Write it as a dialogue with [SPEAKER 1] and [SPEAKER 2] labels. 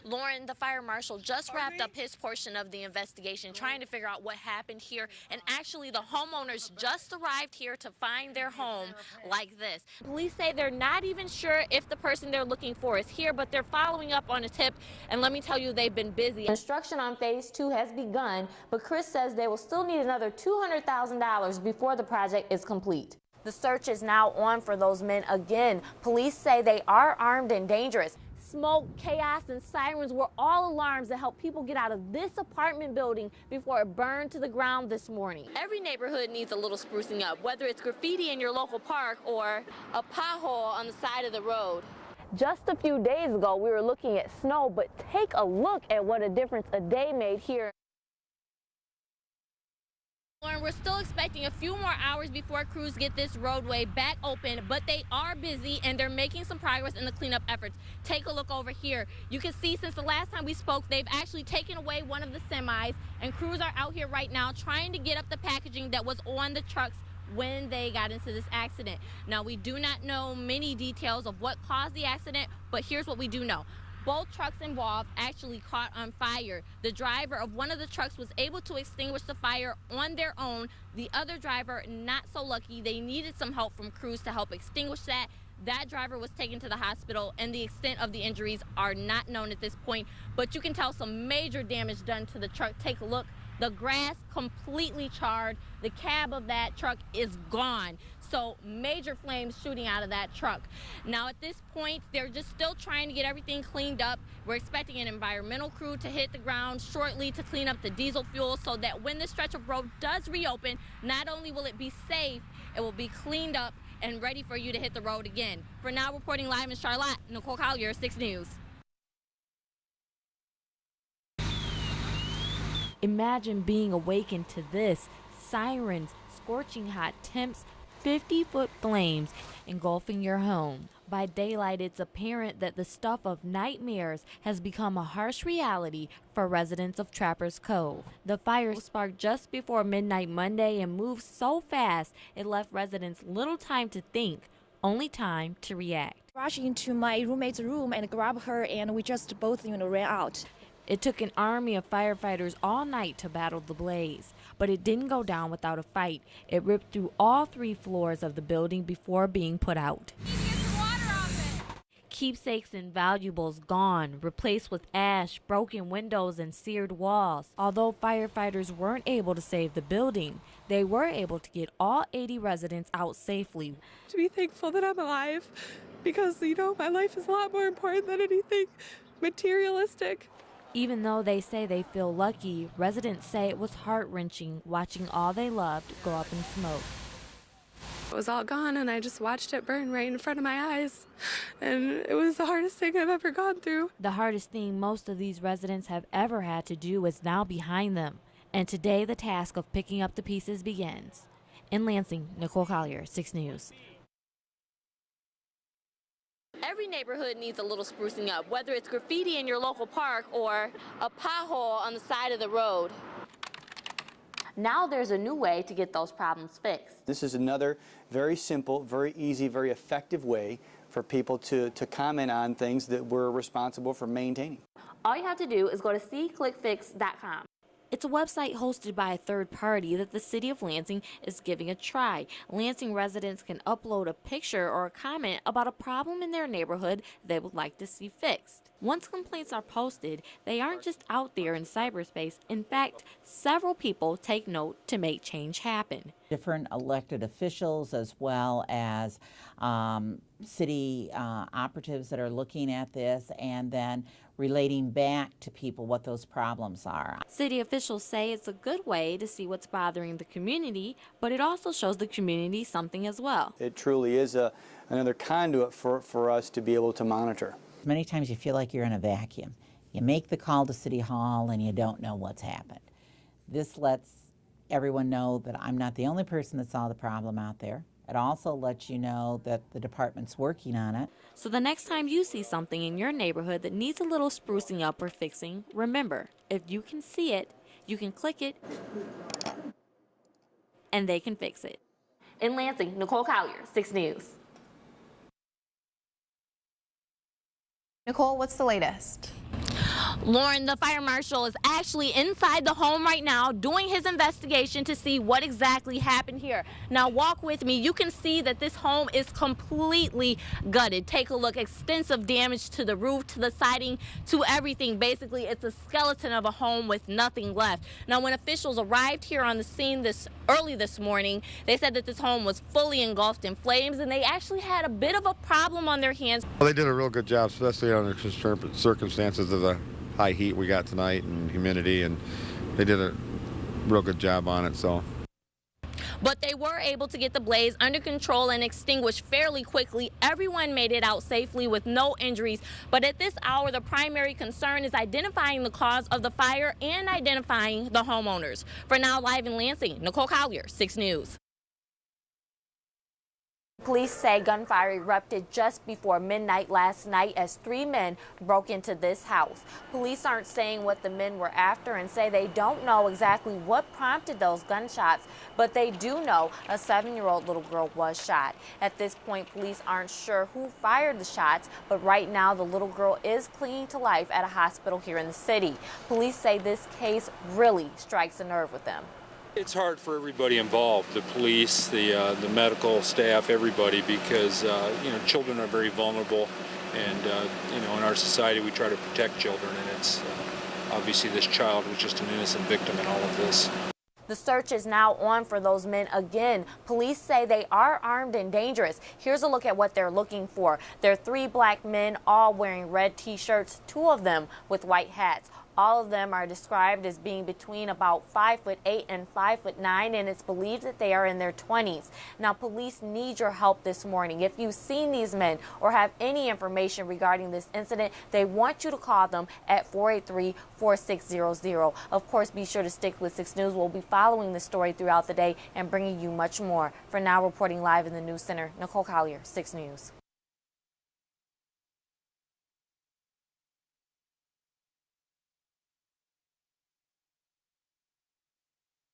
[SPEAKER 1] Lauren, the fire marshal, just wrapped up his portion of the investigation, trying to figure out what happened here. And actually, the homeowners just arrived here to find their home like this. Police say they're not even sure if the person they're looking for is here, but they're following up on a tip. And let me tell you, they've been busy. Construction on phase 2 has begun, but Chris says they will still need another $200,000 before the project is complete. The search is now on for those men again. Police say they are armed and dangerous. Smoke, chaos, and sirens were all alarms that helped people get out of this apartment building before it burned to the ground this morning. Every neighborhood needs a little sprucing up, whether it's graffiti in your local park or a pothole on the side of the road. Just a few days ago, we were looking at snow, but take a look at what a difference a day made here. We're still expecting a few more hours before crews get this roadway back open, but they are busy and they're making some progress in the cleanup efforts. Take a look over here. You can see since the last time we spoke, they've actually taken away one of the semis, and crews are out here right now trying to get up the packaging that was on the trucks when they got into this accident. Now, we do not know many details of what caused the accident, but here's what we do know. Both trucks involved actually caught on fire. The driver of one of the trucks was able to extinguish the fire on their own. The other driver, not so lucky. They needed some help from crews to help extinguish that. That driver was taken to the hospital, and the extent of the injuries are not known at this point, but you can tell some major damage done to the truck. Take a look. The grass completely charred. The cab of that truck is gone. So major flames shooting out of that truck. Now at this point, they're just still trying to get everything cleaned up. We're expecting an environmental crew to hit the ground shortly to clean up the diesel fuel so that when the stretch of road does reopen, not only will it be safe, it will be cleaned up and ready for you to hit the road again. For now, reporting live in Charlotte, Nicole Collier, 6 News. Imagine being awakened to this: sirens, scorching hot temps, 50-foot flames engulfing your home. By daylight, it's apparent that the stuff of nightmares has become a harsh reality for residents of Trappers Cove. The fire sparked just before midnight Monday and moved so fast it left residents little time to think, only time to react.
[SPEAKER 2] Rushed into my roommate's room and grabbed her, and we just both, ran out.
[SPEAKER 1] It took an army of firefighters all night to battle the blaze, but it didn't go down without a fight. It ripped through all 3 floors of the building before being put out. Keepsakes and valuables gone, replaced with ash, broken windows, and seared walls. Although firefighters weren't able to save the building, they were able to get all 80 residents out safely.
[SPEAKER 3] To be thankful that I'm alive, because, my life is a lot more important than anything materialistic.
[SPEAKER 1] Even though they say they feel lucky, residents say it was heart-wrenching watching all they loved go up in smoke.
[SPEAKER 3] It was all gone, and I just watched it burn right in front of my eyes, and it was the hardest thing I've ever gone through.
[SPEAKER 1] The hardest thing most of these residents have ever had to do is now behind them, and today the task of picking up the pieces begins. In Lansing, Nicole Collier, 6 News. Every neighborhood needs a little sprucing up, whether it's graffiti in your local park or a pothole on the side of the road. Now there's a new way to get those problems fixed.
[SPEAKER 4] This is another very simple, very easy, very effective way for people to comment on things that we're responsible for maintaining.
[SPEAKER 1] All you have to do is go to seeclickfix.com. It's a website hosted by a third party that the city of Lansing is giving a try. Lansing residents can upload a picture or a comment about a problem in their neighborhood they would like to see fixed. Once complaints are posted, they aren't just out there in cyberspace. In fact, several people take note to make change happen.
[SPEAKER 5] Different elected officials as well as city operatives that are looking at this and then relating back to people what those problems are.
[SPEAKER 1] City officials say it's a good way to see what's bothering the community, but it also shows the community something as well.
[SPEAKER 4] It truly is another conduit for us to be able to monitor.
[SPEAKER 5] Many times you feel like you're in a vacuum. You make the call to City Hall and you don't know what's happened. This lets everyone know that I'm not the only person that saw the problem out there. It also lets you know that the department's working on it.
[SPEAKER 1] So the next time you see something in your neighborhood that needs a little sprucing up or fixing, remember, if you can see it, you can click it, and they can fix it. In Lansing, Nicole Collier, 6 News.
[SPEAKER 6] Nicole, what's the latest?
[SPEAKER 1] Lauren, the fire marshal, is actually inside the home right now doing his investigation to see what exactly happened here. Now walk with me. You can see that this home is completely gutted. Take a look. Extensive damage to the roof, to the siding, to everything. Basically, it's a skeleton of a home with nothing left. Now, when officials arrived here on the scene early this morning, they said that this home was fully engulfed in flames, and they actually had a bit of a problem on their hands.
[SPEAKER 6] Well, they did a real good job, especially under circumstances of the high heat we got tonight and humidity, and they did a real good job on it.
[SPEAKER 1] But they were able to get the blaze under control and extinguished fairly quickly. Everyone made it out safely with no injuries. But at this hour, the primary concern is identifying the cause of the fire and identifying the homeowners. For now, live in Lansing, Nicole Collier, 6 News. Police say gunfire erupted just before midnight last night as 3 men broke into this house. Police aren't saying what the men were after and say they don't know exactly what prompted those gunshots, but they do know a 7-year-old little girl was shot. At this point, police aren't sure who fired the shots, but right now the little girl is clinging to life at a hospital here in the city. Police say this case really strikes a nerve with them.
[SPEAKER 7] It's hard for everybody involved, the police, the medical staff, everybody, because children are very vulnerable, and in our society we try to protect children, and it's obviously this child was just an innocent victim in all of this.
[SPEAKER 1] The search is now on for those men again. Police say they are armed and dangerous. Here's a look at what they're looking for. There are 3 black men, all wearing red t-shirts, 2 of them with white hats. All of them are described as being between about 5'8" and 5'9", and it's believed that they are in their 20s. Now, police need your help this morning. If you've seen these men or have any information regarding this incident, they want you to call them at 483-4600. Of course, be sure to stick with 6 News. We'll be following this story throughout the day and bringing you much more. For now, reporting live in the News Center, Nicole Collier, 6 News.